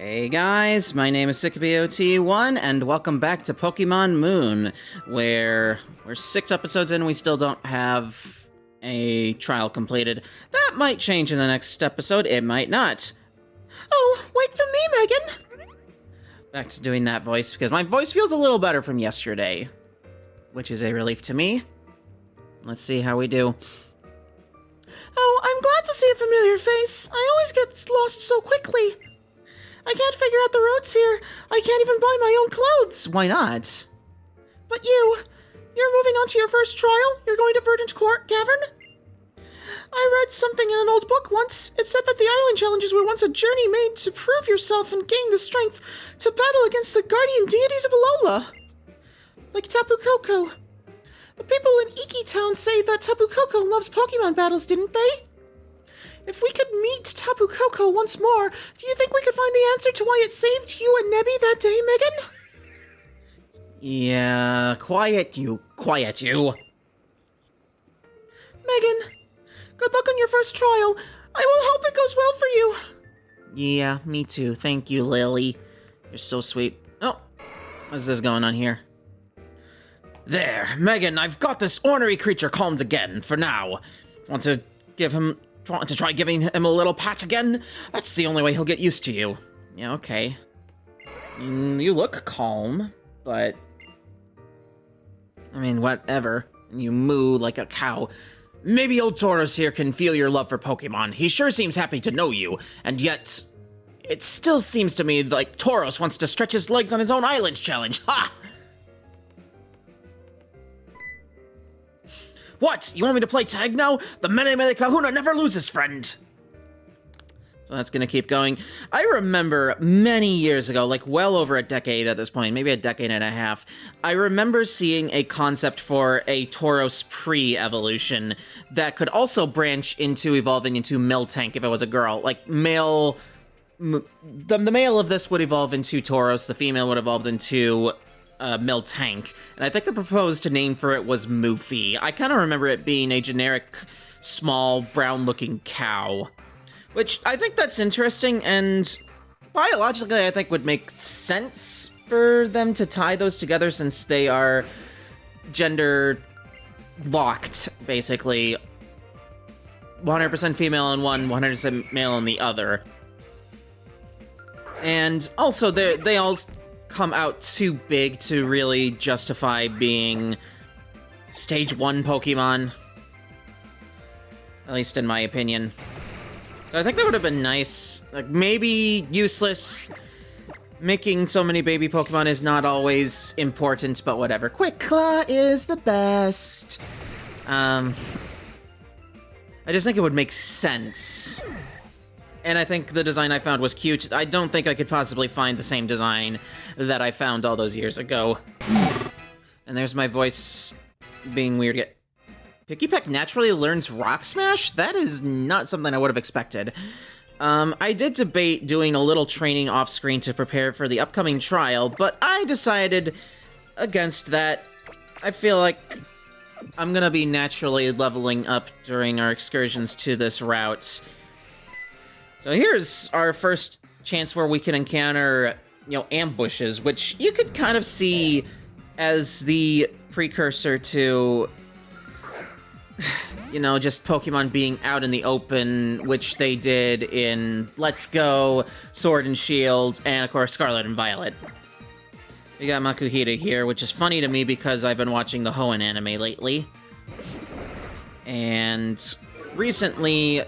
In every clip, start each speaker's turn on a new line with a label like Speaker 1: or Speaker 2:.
Speaker 1: Hey guys, my name is SickBOT1, and welcome back to Pokemon Moon, where we're 6 episodes in and we still don't have a trial completed. That might change in the next episode, it might not. Oh, wait for me, Megan! Back to doing that voice, because my voice feels a little better from yesterday, which is a relief to me. Let's see how we do. Oh, I'm glad to see a familiar face. I always get lost so quickly. I can't figure out the roads here. I can't even buy my own clothes. Why not? But you're moving on to your first trial? You're going to Verdant Court Cavern? I read something in an old book once. It said that the island challenges were once a journey made to prove yourself and gain the strength to battle against the guardian deities of Alola. Like Tapu Koko. The people in Iki Town say that Tapu Koko loves Pokemon battles, didn't they? If we could meet Tapu Koko once more, do you think we could find the answer to why it saved you and Nebby that day, Megan? Yeah, quiet you. Megan, good luck on your first trial. I will hope it goes well for you. Yeah, me too. Thank you, Lily. You're so sweet. Oh, what's this going on here? There, Megan, I've got this ornery creature calmed again, for now. Want to try giving him a little pat again? That's the only way he'll get used to you. Yeah, okay. You look calm, but... I mean, whatever. You moo like a cow. Maybe old Tauros here can feel your love for Pokemon. He sure seems happy to know you, and yet... It still seems to me like Tauros wants to stretch his legs on his own island challenge. Ha! What? You want me to play tag now? The Mele Kahuna never loses, friend. So that's gonna keep going. I remember many years ago, like well over a decade at this point, maybe a decade and a half, I remember seeing a concept for a Tauros pre-evolution that could also branch into evolving into Miltank if it was a girl. Like male... The male of this would evolve into Tauros, the female would evolve into... Miltank, and I think the proposed name for it was Moofy. I kind of remember it being a generic, small, brown-looking cow, which I think that's interesting, and biologically I think would make sense for them to tie those together since they are gender-locked, basically. 100% female in one, 100% male in the other. And also, they all come out too big to really justify being Stage 1 Pokemon. At least in my opinion. So I think that would have been nice. Like, maybe useless. Making so many baby Pokemon is not always important, but whatever. Quick Claw is the best. I just think it would make sense. And I think the design I found was cute. I don't think I could possibly find the same design that I found all those years ago. And there's my voice being weird. Pikipek naturally learns Rock Smash? That is not something I would have expected. I did debate doing a little training off-screen to prepare for the upcoming trial, but I decided against that. I feel like I'm gonna be naturally leveling up during our excursions to this route. So here's our first chance where we can encounter, ambushes, which you could kind of see as the precursor to, just Pokemon being out in the open, which they did in Let's Go, Sword and Shield, and of course Scarlet and Violet. We got Makuhita here, which is funny to me because I've been watching the Hoenn anime lately. And recently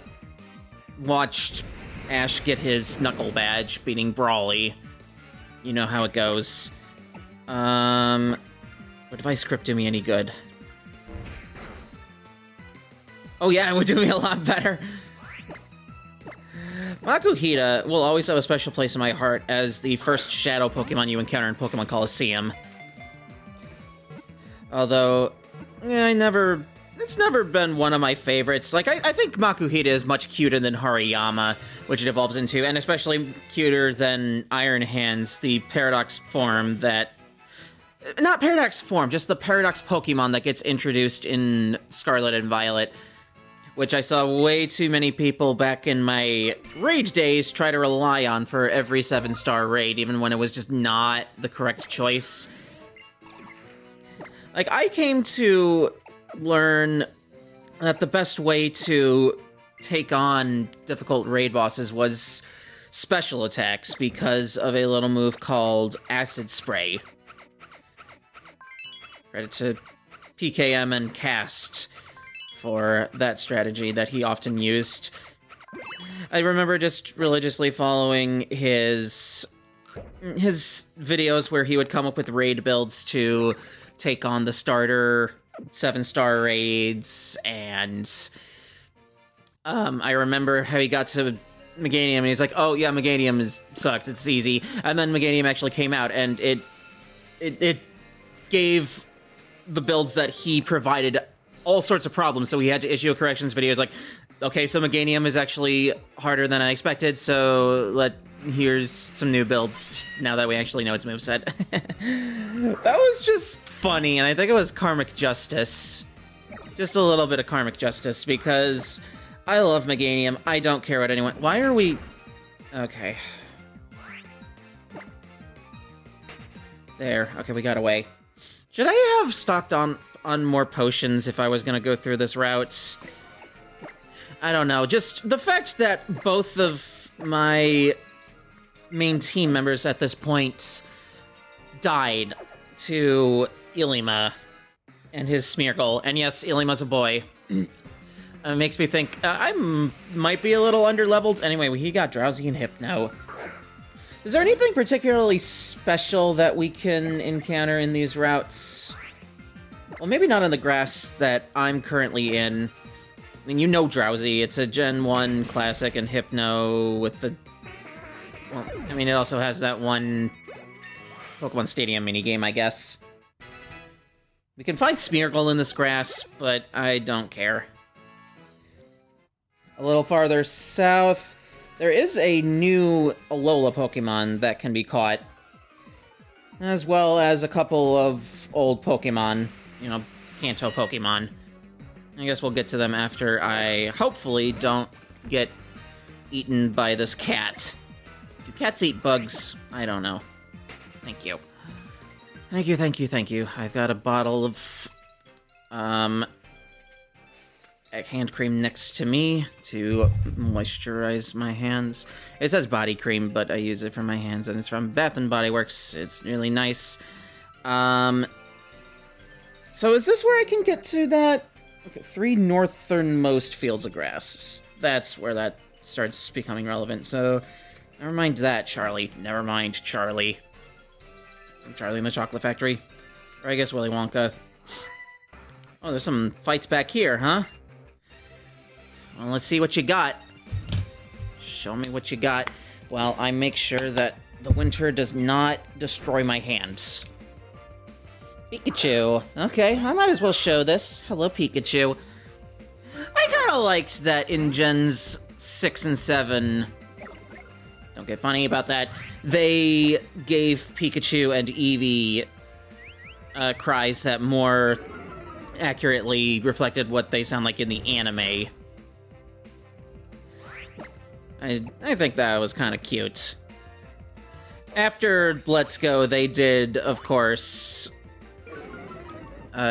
Speaker 1: watched Ash get his Knuckle Badge, beating Brawly. You know how it goes. Would Vice Grip do me any good? Oh yeah, it would do me a lot better. Makuhita will always have a special place in my heart as the first Shadow Pokemon you encounter in Pokemon Coliseum. Although, it's never been one of my favorites. Like, I think Makuhita is much cuter than Hariyama, which it evolves into, and especially cuter than Iron Hands, the Paradox form that... Not Paradox form, just the Paradox Pokemon that gets introduced in Scarlet and Violet. which I saw way too many people back in my raid days try to rely on for every 7-star raid, even when it was just not the correct choice. Like, I came to learn that the best way to take on difficult raid bosses was special attacks because of a little move called Acid Spray. Credit to PKM and Cast for that strategy that he often used. I remember just religiously following his videos where he would come up with raid builds to take on the starter 7-star raids, and I remember how he got to Meganium, and he's like, oh yeah, Meganium sucks, it's easy, and then Meganium actually came out, and it gave the builds that he provided all sorts of problems, so he had to issue a corrections video. It's like, okay, so Meganium is actually harder than I expected, so here's some new builds now that we actually know its moveset. That was just funny, and I think it was karmic justice. Just a little bit of karmic justice, because I love Meganium. I don't care what anyone... Why are we... Okay. There. Okay, we got away. Should I have stocked on more potions if I was gonna go through this route? I don't know. Just the fact that both of my main team members at this point died to Ilima and his Smeargle. And yes, Ilima's a boy. It makes me think I might be a little underleveled. Anyway, he got Drowsy and Hypno. Is there anything particularly special that we can encounter in these routes? Well, maybe not in the grass that I'm currently in. I mean, you know Drowsy. It's a Gen 1 classic, and Hypno with the... Well, I mean, it also has that one Pokemon Stadium minigame, I guess. We can find Smeargle in this grass, but I don't care. A little farther south, there is a new Alola Pokemon that can be caught, as well as a couple of old Pokemon, you know, Kanto Pokemon. I guess we'll get to them after I, hopefully, don't get eaten by this cat. Do cats eat bugs? I don't know. Thank you. Thank you, thank you, thank you. I've got a bottle of, hand cream next to me to moisturize my hands. It says body cream, but I use it for my hands, and it's from Bath & Body Works. It's really nice. So is this where I can get to that? Okay, 3 northernmost fields of grass. That's where that starts becoming relevant, so never mind that, Charlie. Never mind, Charlie. Charlie in the Chocolate Factory. Or I guess Willy Wonka. Oh, there's some fights back here, huh? Well, let's see what you got. Show me what you got. While I make sure that the winter does not destroy my hands. Pikachu. Okay, I might as well show this. Hello, Pikachu. I kinda liked that in Gens 6 and 7... Don't get funny about that. They gave Pikachu and Eevee cries that more accurately reflected what they sound like in the anime. I think that was kind of cute. After Let's Go, they did, of course,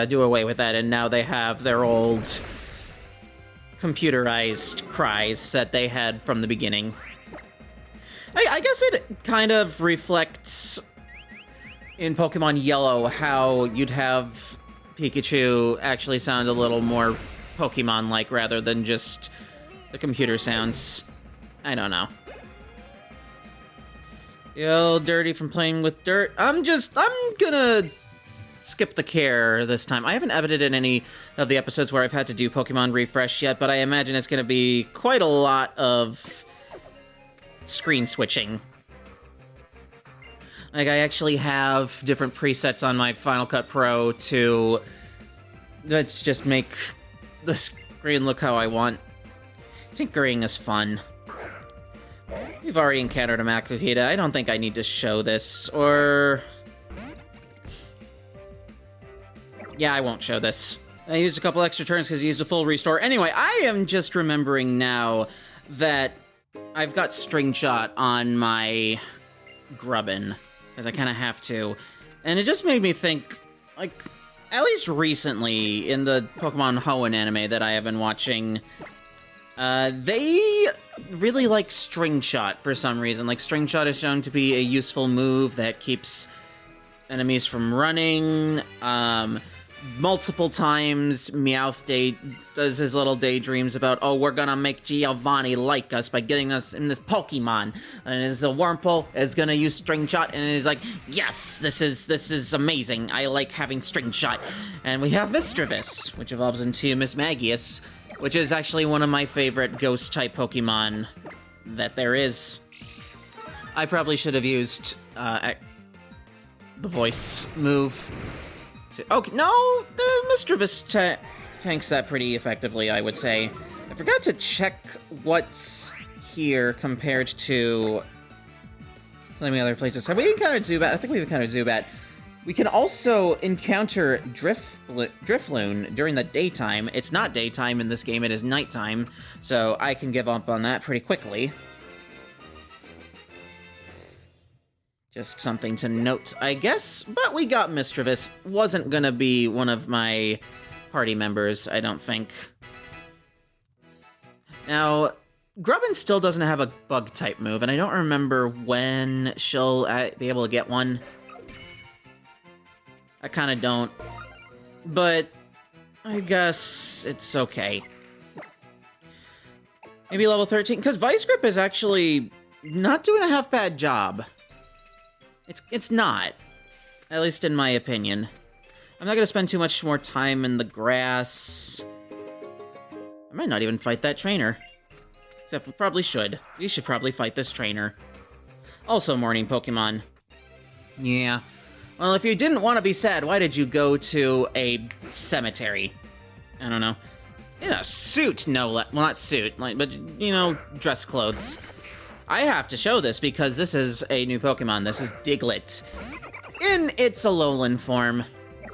Speaker 1: do away with that, and now they have their old computerized cries that they had from the beginning. I guess it kind of reflects in Pokemon Yellow how you'd have Pikachu actually sound a little more Pokemon-like rather than just the computer sounds. I don't know. Feel dirty from playing with dirt. I'm gonna skip the care this time. I haven't edited any of the episodes where I've had to do Pokemon Refresh yet, but I imagine it's gonna be quite a lot of screen switching. Like, I actually have different presets on my Final Cut Pro to let's just make the screen look how I want. Tinkering is fun. We've already encountered a Makuhita. I don't think I need to show this, or... Yeah, I won't show this. I used a couple extra turns because I used a full restore. Anyway, I am just remembering now that I've got String Shot on my Grubbin, because I kind of have to. And it just made me think, like, at least recently in the Pokemon Hoenn anime that I have been watching, they really like String Shot for some reason. Like, String Shot is shown to be a useful move that keeps enemies from running. Multiple times, Meowth does his little daydreams about, oh, we're gonna make Giovanni like us by getting us in this Pokemon. And it's a Wurmple is gonna use String Shot, and he's like, yes, this is amazing. I like having String Shot. And we have Misdreavus, which evolves into Mismagius, which is actually one of my favorite Ghost-type Pokemon that there is. I probably should have used the voice move. Okay, no, the Misdreavus tanks that pretty effectively, I would say. I forgot to check what's here compared to so many other places. Have we encountered Zubat? I think we've encountered Zubat. We can also encounter Drifloon during the daytime. It's not daytime in this game, it is nighttime, so I can give up on that pretty quickly. Just something to note, I guess. But we got Misdreavus. Wasn't gonna be one of my party members, I don't think. Now, Grubbin still doesn't have a bug-type move, and I don't remember when she'll be able to get one. I kinda don't. But I guess it's okay. Maybe level 13, because Vice Grip is actually not doing a half-bad job. It's not. At least in my opinion. I'm not gonna spend too much more time in the grass. I might not even fight that trainer. Except we probably should. We should probably fight this trainer. Also morning Pokemon. Yeah. Well, if you didn't want to be sad, why did you go to a cemetery? I don't know. In a suit, no, well, not suit, like, but, you know, dress clothes. I have to show this because this is a new Pokemon. This is Diglett. In its Alolan form.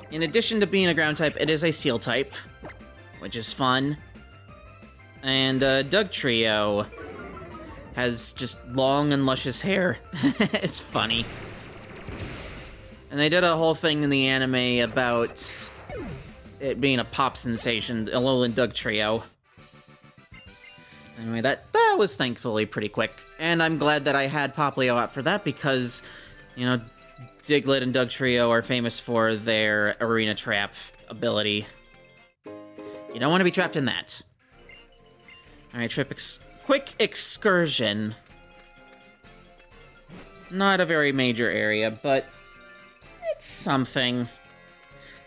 Speaker 1: In addition to being a ground type, it is a steel type, which is fun. And Dugtrio has just long and luscious hair. It's funny. And they did a whole thing in the anime about it being a pop sensation, Alolan Dugtrio. Anyway, that was thankfully pretty quick, and I'm glad that I had Poplio out for that because, you know, Diglett and Dugtrio are famous for their Arena Trap ability. You don't want to be trapped in that. Alright, quick excursion. Not a very major area, but it's something.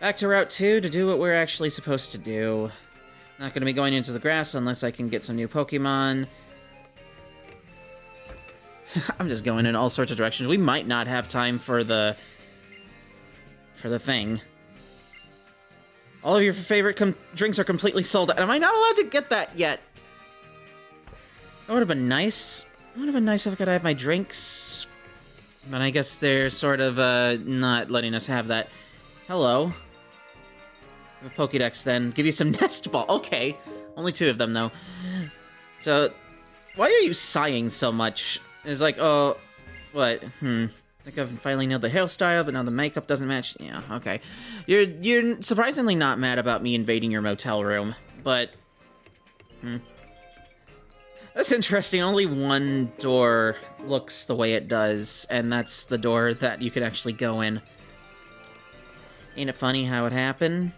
Speaker 1: Back to Route 2 to do what we're actually supposed to do. Not going to be going into the grass unless I can get some new Pokemon. I'm just going in all sorts of directions. We might not have time for the thing. All of your favorite drinks are completely sold out. Am I not allowed to get that yet? That would have been nice. It would have been nice if I could have my drinks. But I guess they're sort of not letting us have that. Hello. A Pokédex then. Give you some Nest Ball. Okay. Only 2 of them, though. So, why are you sighing so much? It's like, oh, what? I think I've finally nailed the hairstyle, but now the makeup doesn't match. Yeah, okay. You're surprisingly not mad about me invading your motel room, but... That's interesting. Only one door looks the way it does, and that's the door that you could actually go in. Ain't it funny how it happened?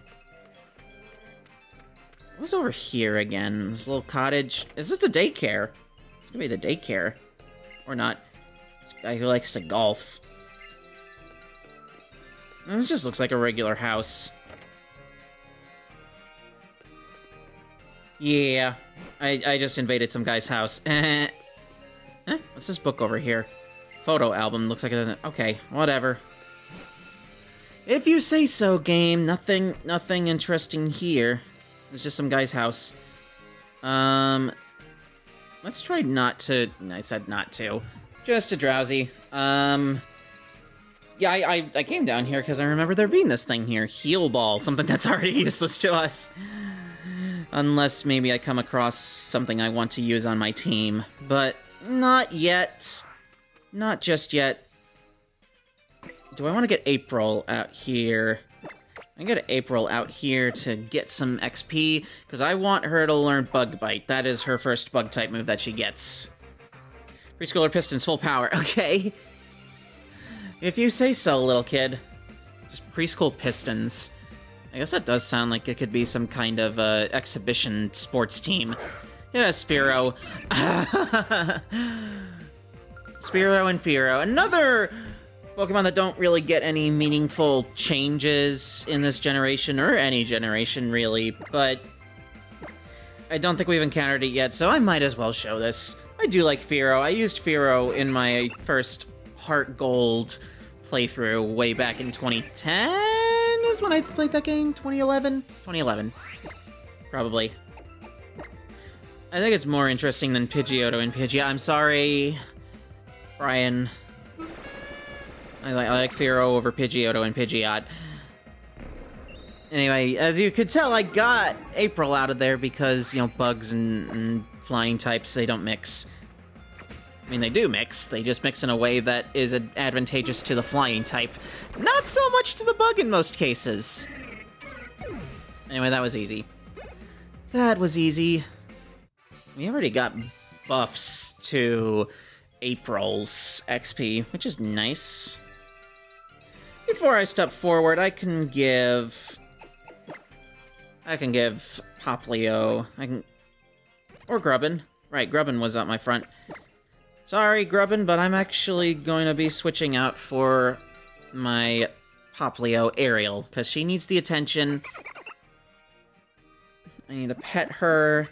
Speaker 1: What's over here again? This little cottage. Is this a daycare? It's gonna be the daycare. Or not. This guy who likes to golf. This just looks like a regular house. Yeah. I just invaded some guy's house. What's this book over here? Photo album. Looks like it doesn't... Okay, whatever. If you say so, game. Nothing interesting here. It's just some guy's house. Let's try not to... I said not to. Just a drowsy. Yeah, I came down here because I remember there being this thing here. Heal Ball, something that's already useless to us. Unless maybe I come across something I want to use on my team. But not yet. Not just yet. Do I want to get April out here? I can get April out here to get some XP, because I want her to learn Bug Bite. That is her first Bug-type move that she gets. Preschooler Pistons, full power. Okay. If you say so, little kid. Just preschool Pistons. I guess that does sound like it could be some kind of exhibition sports team. Yeah, Spearow. Spearow and Fearow. Another Pokemon that don't really get any meaningful changes in this generation, or any generation, really, but I don't think we've encountered it yet, so I might as well show this. I do like Fearow. I used Fearow in my first Heart Gold playthrough way back in 2010 is when I played that game. 2011? 2011. Probably. I think it's more interesting than Pidgeotto and Pidgeot. I'm sorry, Brian. I like Fearow over Pidgeotto and Pidgeot. Anyway, as you could tell, I got April out of there because, you know, bugs and flying types, they don't mix. I mean, they do mix. They just mix in a way that is advantageous to the flying type. Not so much to the bug in most cases. Anyway, that was easy. That was easy. We already got buffs to April's XP, which is nice. Before I step forward, I can give Poplio, or Grubbin. Right, Grubbin was up my front. Sorry, Grubbin, but I'm actually going to be switching out for my Poplio Ariel, because she needs the attention. I need to pet her.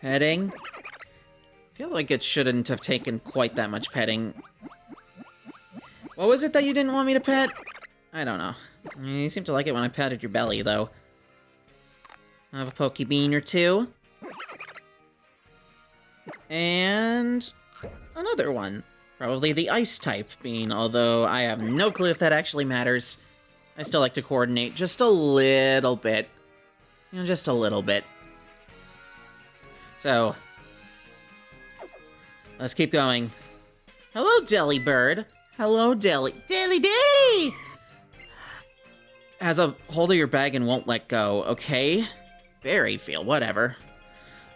Speaker 1: Petting. I feel like it shouldn't have taken quite that much petting. What was it that you didn't want me to pet? I don't know. You seem to like it when I patted your belly, though. I have a Pokebean or two. And another one. Probably the Ice type bean, although I have no clue if that actually matters. I still like to coordinate just a little bit. You know, just a little bit. So, let's keep going. Hello, Delibird. Hello, Deli. Deli! Has a hold of your bag and won't let go, okay? Berry feel, whatever.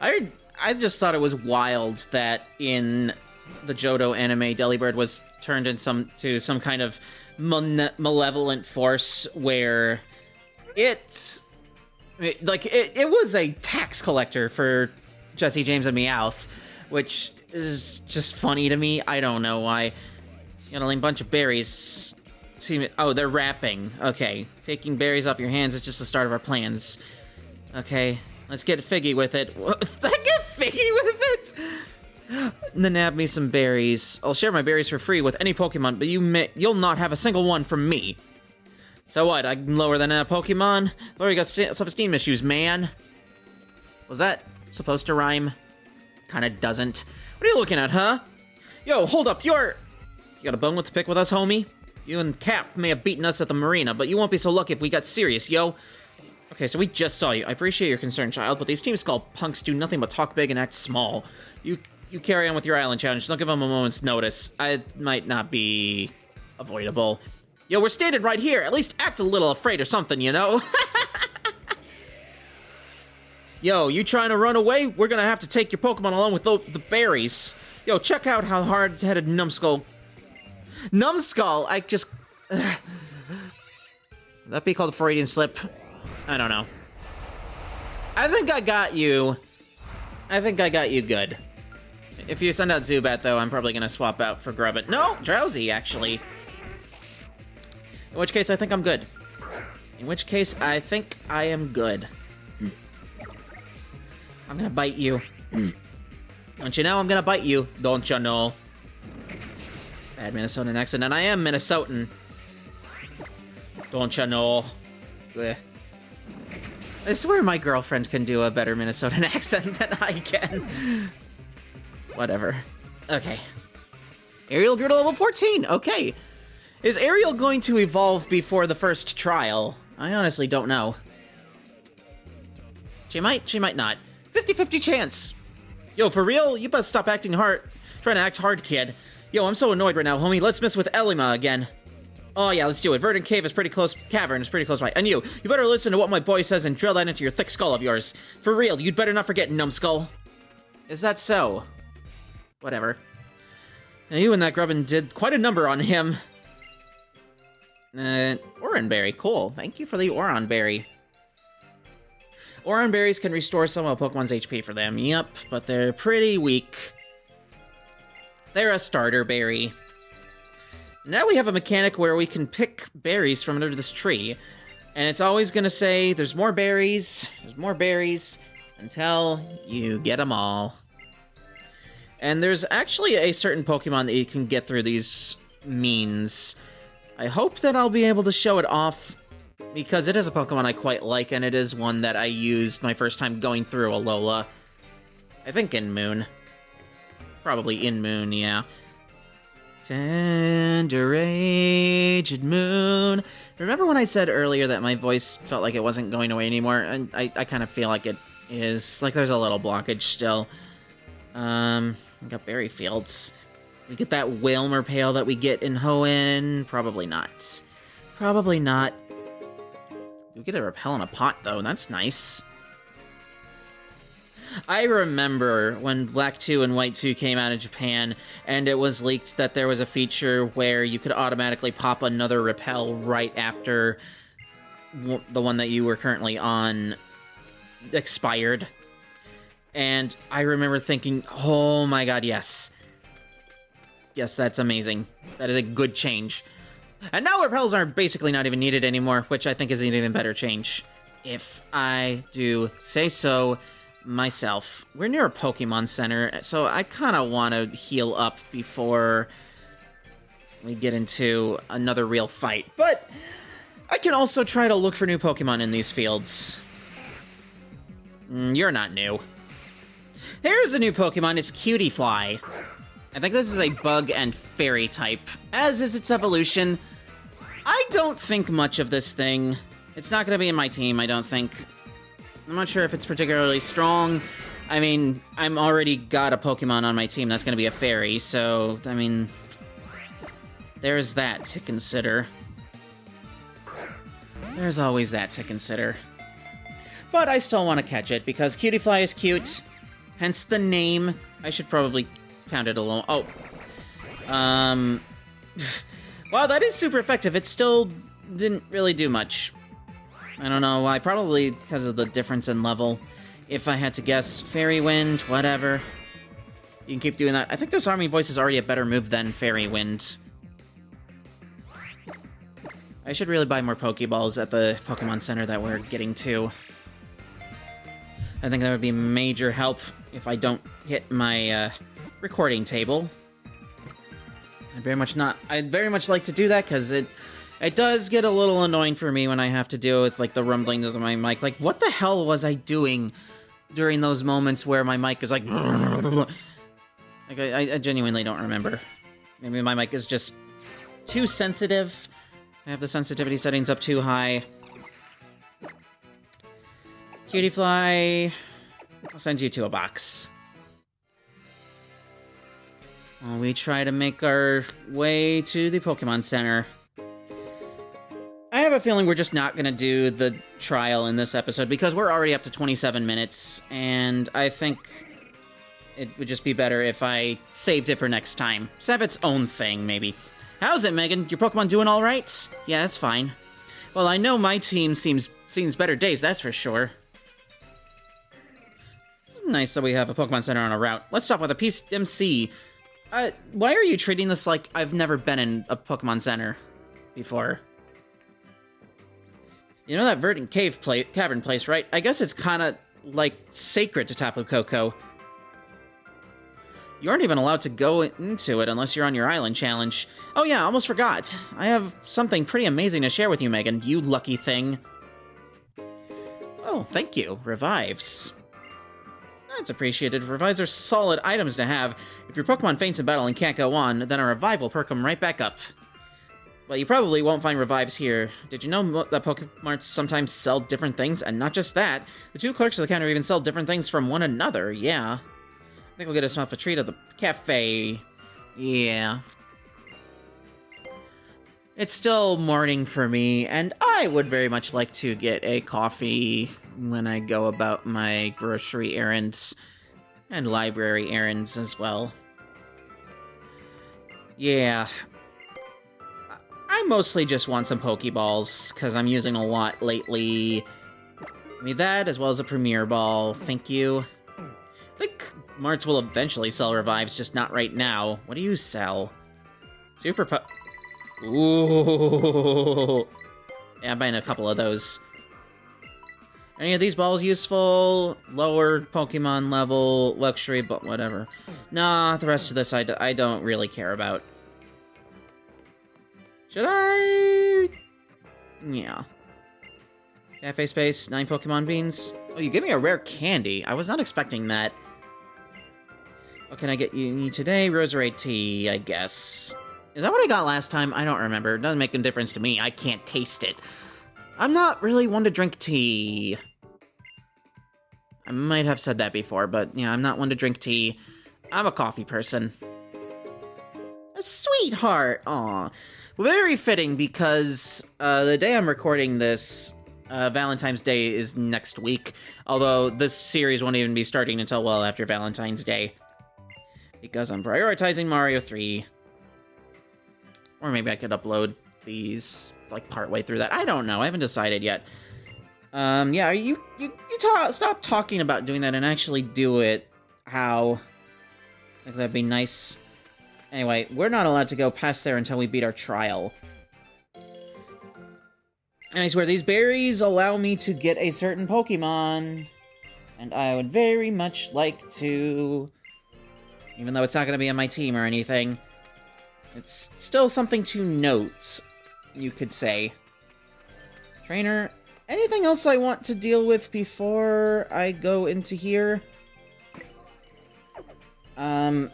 Speaker 1: I just thought it was wild that in the Johto anime, Delibird was turned into some kind of malevolent force where it was a tax collector for Jesse James and Meowth, which is just funny to me. I don't know why. You got a bunch of berries. Oh, they're wrapping. Okay. Taking berries off your hands is just the start of our plans. Okay. Let's get figgy with it. Get figgy with it? Then nab me some berries. I'll share my berries for free with any Pokemon, but you'll not have a single one from me. So what? I'm lower than a Pokemon? Lori got self-esteem issues, man. Was that supposed to rhyme? Kinda doesn't. What are you looking at, huh? Yo, hold up, You got a bone with to pick with us, homie? You and Cap may have beaten us at the marina, but you won't be so lucky if we got serious, yo. Okay, so we just saw you. I appreciate your concern, child, but these teams called punks do nothing but talk big and act small. You carry on with your island challenge. Don't give them a moment's notice. It might not be avoidable. Yo, we're standing right here. At least act a little afraid or something, you know? Yo, you trying to run away? We're gonna have to take your Pokemon along with the berries. Yo, check out how hard-headed Numbskull... Numbskull! Would that be called a Freudian slip? I don't know. I think I got you. I think I got you good. If you send out Zubat, though, I'm probably gonna swap out for Grubbin. No! Drowsy, actually. In which case, I think I'm good. In which case, I think I am good. I'm gonna bite you. Don't you know I'm gonna bite you? Don't you know? Bad Minnesotan accent, and I am Minnesotan. Don't you know? Blech. I swear my girlfriend can do a better Minnesotan accent than I can. Whatever. Okay. Ariel grew to level 14. Okay. Is Ariel going to evolve before the first trial? I honestly don't know. She might not. 50-50 chance. Yo, for real? You better stop acting hard. Trying to act hard, kid. Yo, I'm so annoyed right now, homie. Let's mess with Elima again. Oh yeah, let's do it. Verdant Cave is pretty close. Cavern is pretty close by. And you better listen to what my boy says and drill that into your thick skull of yours. For real, you'd better not forget, numbskull. Is that so? Whatever. Now you and that grubbin did quite a number on him. Oran Berry. Cool. Thank you for the Oran Berry. Oran Berries can restore some of Pokemon's HP for them. Yep, but they're pretty weak. They're a starter berry. Now we have a mechanic where we can pick berries from under this tree. And it's always going to say, there's more berries, until you get them all. And there's actually a certain Pokemon that you can get through these means. I hope that I'll be able to show it off, because it is a Pokemon I quite like, and it is one that I used my first time going through Alola. I think in Moon. Probably in Moon, yeah. Tender aged moon. Remember when I said earlier that my voice felt like it wasn't going away anymore? And I kind of feel like it is. Like there's a little blockage still. We got berry fields. We get that Wilmer Pail that we get in Hoenn. Probably not. Probably not. We get a repel in a pot though, that's nice. I remember when Black 2 and White 2 came out in Japan, and it was leaked that there was a feature where you could automatically pop another repel right after the one that you were currently on expired. And I remember thinking, oh my god, yes. Yes, that's amazing. That is a good change. And now repels are basically not even needed anymore, which I think is an even better change. If I do say so myself. We're near a Pokemon Center, so I kind of want to heal up before we get into another real fight. But I can also try to look for new Pokemon in these fields. You're not new. Here's a new Pokemon, it's Cutiefly. I think this is a bug and fairy type, as is its evolution. I don't think much of this thing. It's not going to be in my team, I don't think. I'm not sure if it's particularly strong. I mean, I'm already got a Pokemon on my team that's going to be a fairy, so, I mean, there's that to consider. There's always that to consider. But I still want to catch it, because Cutiefly is cute, hence the name. I should probably count it alone. Oh. Wow, that is super effective. It still didn't really do much. I don't know why, probably because of the difference in level. If I had to guess, Fairy Wind, whatever. You can keep doing that. I think Disarming Voice is already a better move than Fairy Wind. I should really buy more Pokeballs at the Pokemon Center that we're getting to. I think that would be major help if I don't hit my recording table. I'd very much like to do that, because it does get a little annoying for me when I have to deal with, like, the rumblings of my mic. Like, what the hell was I doing during those moments where my mic is like... Like, I genuinely don't remember. Maybe my mic is just too sensitive. I have the sensitivity settings up too high. Cutiefly, I'll send you to a box. While we try to make our way to the Pokemon Center. I have a feeling we're just not going to do the trial in this episode, because we're already up to 27 minutes, and I think it would just be better if I saved it for next time. Just have its own thing, maybe. How's it, Megan? Your Pokemon doing all right? Yeah, that's fine. Well, I know my team seems better days, that's for sure. It's nice that we have a Pokemon Center on a route. Let's stop with a PMC. Why are you treating this like I've never been in a Pokemon Center before? You know that Verdant Cavern place, right? I guess it's kind of, like, sacred to Tapu Koko. You aren't even allowed to go into it unless you're on your island challenge. Oh yeah, almost forgot. I have something pretty amazing to share with you, Megan, you lucky thing. Oh, thank you. Revives. That's appreciated. Revives are solid items to have. If your Pokemon faints in battle and can't go on, then a revive will perk them right back up. Well, you probably won't find revives here. Did you know that Pokemarts sometimes sell different things? And not just that, the two clerks of the counter even sell different things from one another. Yeah. I think we'll get ourselves a treat at the cafe. Yeah. It's still morning for me, and I would very much like to get a coffee when I go about my grocery errands and library errands as well. Yeah. I mostly just want some Pokeballs, because I'm using a lot lately. Give me that, as well as a Premier Ball. Thank you. I think Marts will eventually sell revives, just not right now. What do you sell? Super Ooh. Yeah, I'm buying a couple of those. Any of these balls useful? Lower Pokemon level, luxury, but whatever. Nah, the rest of this I don't really care about. Should I? Yeah. Cafe space, 9 Pokemon beans. Oh, you gave me a rare candy. I was not expecting that. What can I get you today? Rosary tea, I guess. Is that what I got last time? I don't remember. It doesn't make a difference to me. I can't taste it. I'm not really one to drink tea. I might have said that before, but yeah, I'm not one to drink tea. I'm a coffee person. A sweetheart. Aw. Very fitting because the day I'm recording this, Valentine's Day is next week. Although this series won't even be starting until well after Valentine's Day. Because I'm prioritizing Mario 3. Or maybe I could upload these, like, partway through that. I don't know. I haven't decided yet. Yeah, you stop talking about doing that and actually do it. How? I think that'd be nice. Anyway, we're not allowed to go past there until we beat our trial. And I swear, these berries allow me to get a certain Pokemon. And I would very much like to... Even though it's not going to be on my team or anything. It's still something to note, you could say. Trainer, anything else I want to deal with before I go into here? Let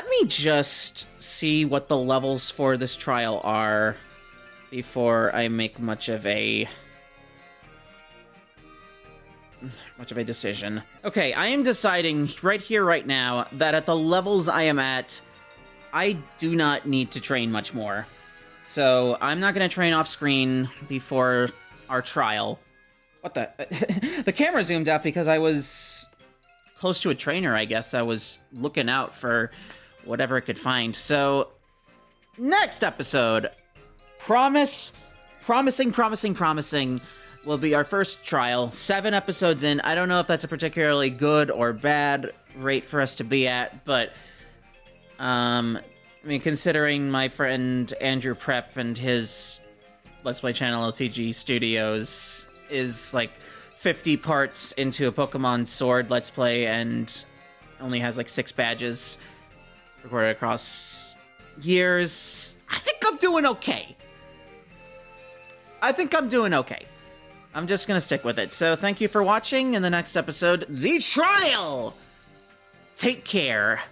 Speaker 1: me just see what the levels for this trial are before I make much of a decision. Okay, I am deciding right here, right now, that at the levels I am at, I do not need to train much more. So, I'm not going to train off-screen before our trial. What the? The camera zoomed out because I was close to a trainer, I guess. I was looking out for whatever it could find. So, next episode, promising, will be our first trial. 7 episodes in. I don't know if that's a particularly good or bad rate for us to be at, but... I mean, considering my friend Andrew Prep and his Let's Play channel, LTG Studios, is like 50 parts into a Pokemon Sword Let's Play and only has like 6 badges recorded across years, I think I'm doing okay. I'm just gonna stick with it. So thank you for watching. In the next episode, The Trial! Take care.